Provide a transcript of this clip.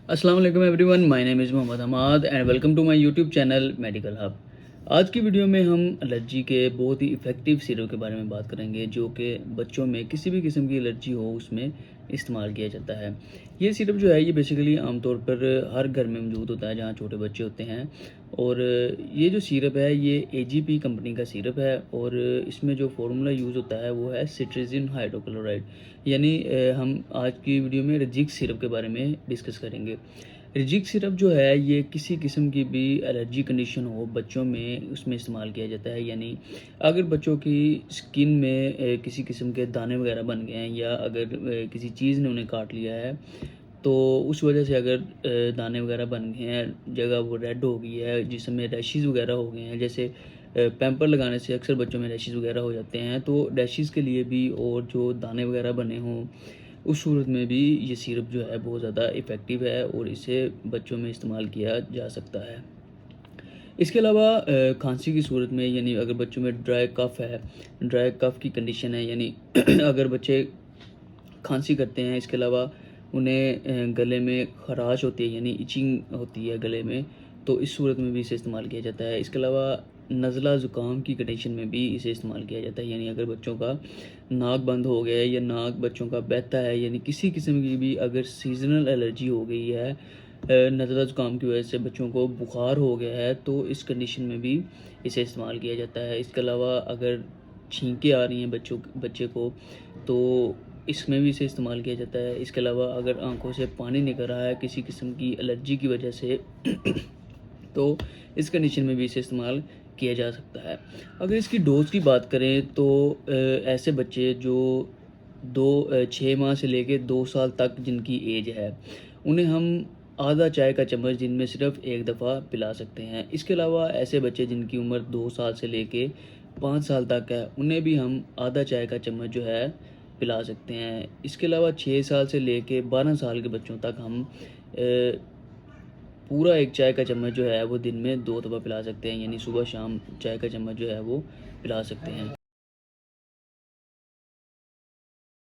अस्सलाम वालेकुम everyone, my name is Mohammad Hamad and welcome to my YouTube channel medical hub. आज की वीडियो में हम एलर्जी के बहुत ही इफ़ेक्टिव सिरप के बारे में बात करेंगे जो कि बच्चों में किसी भी किस्म की एलर्जी हो उसमें इस्तेमाल किया जाता है। ये सिरप जो है ये बेसिकली आमतौर पर हर घर में मौजूद होता है जहाँ छोटे बच्चे होते हैं। और ये जो सिरप है ये एजीपी कंपनी का सिरप है और इसमें जो फार्मूला यूज़ होता है वो है सिट्रिजिन हाइड्रोक्लोराइड। यानी हम आज की वीडियो में रजिक सिरप के बारे में डिस्कस करेंगे। रिजिक सिरप जो है ये किसी किस्म की भी एलर्जी कंडीशन हो बच्चों में उसमें इस्तेमाल किया जाता है। यानी अगर बच्चों की स्किन में किसी किस्म के दाने वगैरह बन गए हैं या अगर किसी चीज़ ने उन्हें काट लिया है तो उस वजह से अगर दाने वगैरह बन गए हैं, जगह वो रेड हो गई है जिसमें रैशेज़ वगैरह हो गए हैं, जैसे पैम्पर लगाने से अक्सर बच्चों में रैशेज़ वगैरह हो जाते हैं, तो रैशेज़ के लिए भी और जो दाने वगैरह बने हों उस सूरत में भी ये सिरप जो है बहुत ज़्यादा इफ़ेक्टिव है और इसे बच्चों में इस्तेमाल किया जा सकता है। इसके अलावा खांसी की सूरत में यानी अगर बच्चों में ड्राई कफ़ है, ड्राई कफ़ की कंडीशन है, यानी अगर बच्चे खांसी करते हैं, इसके अलावा उन्हें गले में ख़राश होती है यानी इचिंग होती है गले में, तो इस सूरत में भी इसे इस्तेमाल किया जाता है। इसके अलावा नज़ला ज़ुकाम की कंडीशन में भी इसे इस्तेमाल किया जाता है, यानी अगर बच्चों का नाक बंद हो गया है या नाक बच्चों का बहता है, यानी किसी किस्म की भी अगर सीज़नल एलर्जी हो गई है, नज़ला ज़ुकाम की वजह से बच्चों को बुखार हो गया है, तो इस कंडीशन में भी इसे इस्तेमाल किया जाता है। इसके अलावा अगर छींकें आ रही हैं बच्चे को, तो इसमें भी इसे इस्तेमाल किया जाता है। इसके अलावा अगर आँखों से पानी निकल रहा है किसी किस्म की एलर्जी की वजह से तो इस कंडीशन में भी इसे इस्तेमाल किया जा सकता है। अगर इसकी डोज़ की बात करें तो ऐसे बच्चे जो 6 माह से लेके 2 साल तक जिनकी एज है, उन्हें हम आधा चाय का चम्मच दिन में सिर्फ़ 1 दफ़ा पिला सकते हैं। इसके अलावा ऐसे बच्चे जिनकी उम्र 2 साल से लेके 5 साल तक है, उन्हें भी हम आधा चाय का चम्मच जो है पिला सकते हैं। इसके अलावा 6 साल से लेके 12 साल के बच्चों तक हम पूरा 1 चाय का चम्मच जो है वो दिन में 2 दफ़ा पिला सकते हैं, यानी सुबह शाम चाय का चम्मच जो है वो पिला सकते हैं।